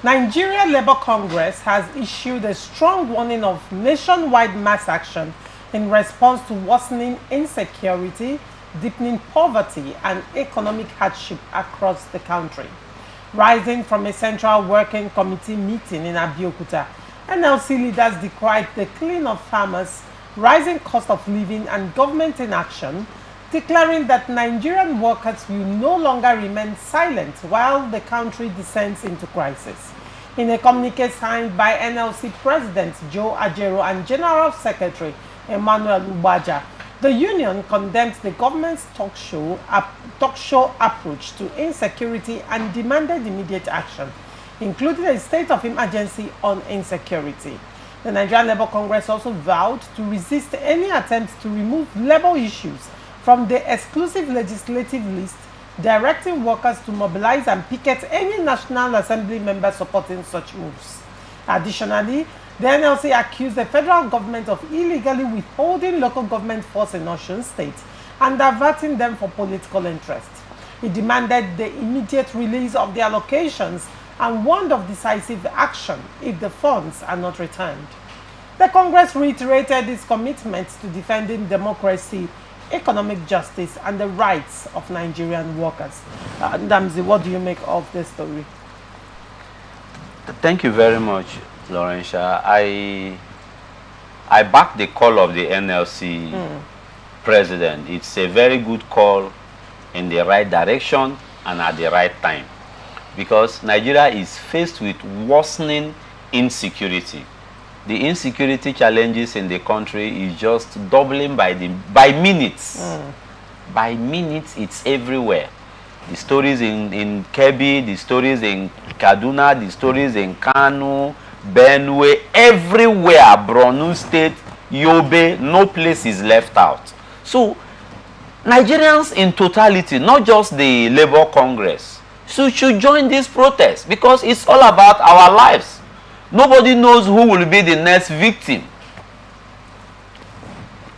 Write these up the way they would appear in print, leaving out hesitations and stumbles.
Nigeria Labour Congress has issued a strong warning of nationwide mass action in response to worsening insecurity, deepening poverty, and economic hardship across the country. Rising from a central working committee meeting in Abeokuta, NLC leaders decried the killing of farmers, rising cost of living, and government inaction, declaring that Nigerian workers will no longer remain silent while the country descends into crisis. In a communique signed by NLC President Joe Ajero and General Secretary Emmanuel Ubaja, the union condemned the government's talk show approach to insecurity and demanded immediate action, including a state of emergency on insecurity. The Nigerian Labour Congress also vowed to resist any attempts to remove labour issues from the exclusive legislative list, directing workers to mobilize and picket any National Assembly member supporting such moves. Additionally, the NLC accused the federal government of illegally withholding local government funds in Osun State and diverting them for political interest. It demanded the immediate release of the allocations and warned of decisive action if the funds are not returned. The Congress reiterated its commitment to defending democracy, economic justice, and the rights of Nigerian workers. Damzi, what do you make of this story? Thank you very much, Laurentia. I back the call of the NLC president. It's a very good call in the right direction and at the right time, because Nigeria is faced with worsening insecurity. The insecurity challenges in the country is just doubling by minutes. By minutes, it's everywhere. The stories in Kebbi, the stories in Kaduna, the stories in Kano, Benue, everywhere, Borno State, Yobe, no place is left out. So, Nigerians in totality, not just the Labour Congress, should join this protest, because it's all about our lives. Nobody knows who will be the next victim.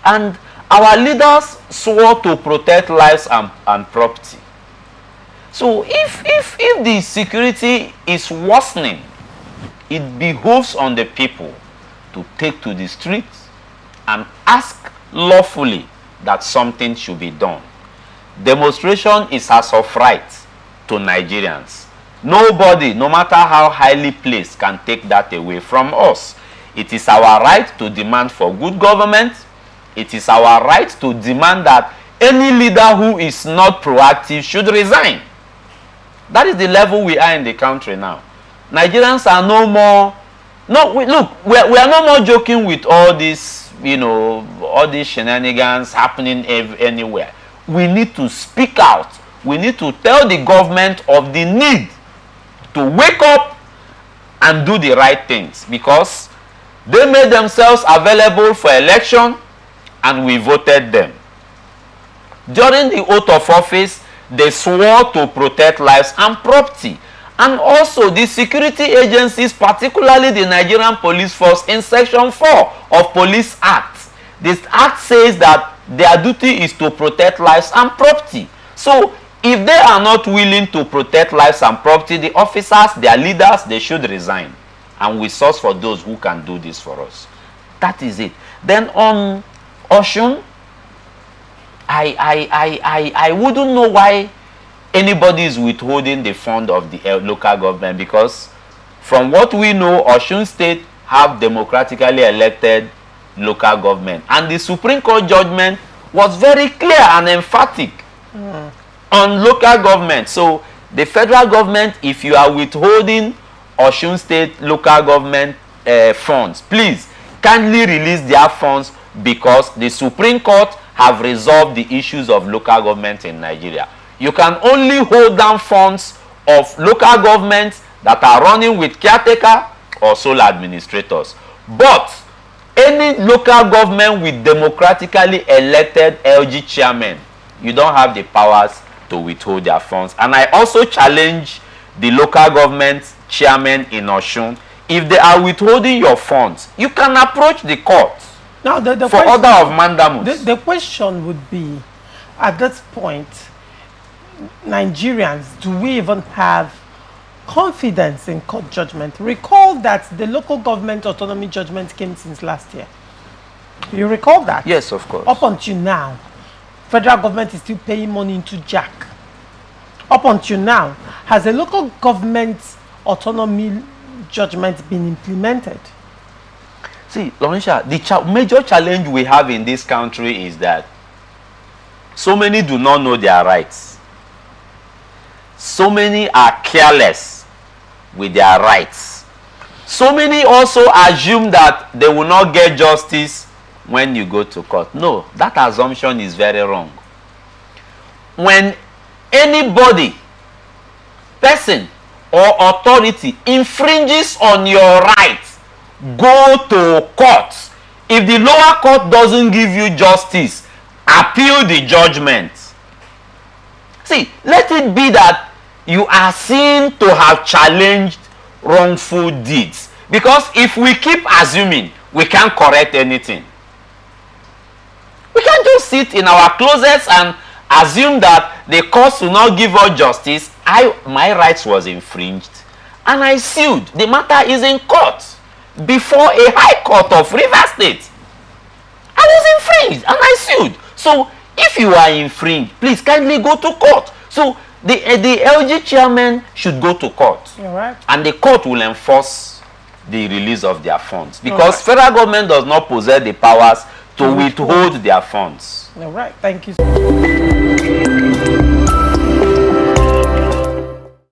And our leaders swore to protect lives and property. So if the security is worsening, it behooves on the people to take to the streets and ask lawfully that something should be done. Demonstration is as of right to Nigerians. Nobody, no matter how highly placed, can take that away from us. It is our right to demand for good government. It is our right to demand that any leader who is not proactive should resign. That is the level we are in the country now. Nigerians are no more, we are no more joking with all this, all these shenanigans happening anywhere. We need to speak out. We need to tell the government of the need to wake up and do the right things, because they made themselves available for election and we voted them. During the oath of office, they swore to protect lives and property. And also the security agencies, particularly the Nigerian Police Force, in Section 4 of Police Act. This act says that their duty is to protect lives and property. So if they are not willing to protect lives and property, the officers, their leaders, they should resign. And we source for those who can do this for us. That is it. Then on Osun, I wouldn't know why anybody is withholding the fund of the local government, because from what we know, Osun State have democratically elected local government. And the Supreme Court judgment was very clear and emphatic on local government. So the federal government, if you are withholding Osun State local government funds, please kindly release their funds, because the Supreme Court have resolved the issues of local government in Nigeria. You can only hold down funds of local governments that are running with caretaker or sole administrators. But any local government with democratically elected LG chairman, you don't have the powers to withhold their funds. And I also challenge the local government chairman in Osun, if they are withholding your funds, you can approach the court now, the for order of mandamus. The question would be, at this point, Nigerians, do we even have confidence in court judgment. Recall that the local government autonomy judgment came since last year. You recall that? Yes, of course. Up until now, federal government is still paying money into jack. Up until now, has the local government autonomy judgment been implemented? See, Laurentia, the major challenge we have in this country is that so many do not know their rights. So many are careless with their rights. So many also assume that they will not get justice when you go to court. No, that assumption is very wrong. When anybody, person, or authority infringes on your rights, go to court. If the lower court doesn't give you justice, appeal the judgment. See, let it be that you are seen to have challenged wrongful deeds. Because if we keep assuming, we can't correct anything. We can't just sit in our closets and assume that the courts will not give us justice. My rights was infringed and I sued. The matter is in court before a high court of Rivers State. I was infringed and I sued. So if you are infringed, please kindly go to court. So the LG chairman should go to court. Right. And the court will enforce the release of their funds. Because federal government does not possess the powers to withhold their funds. All right. Thank you.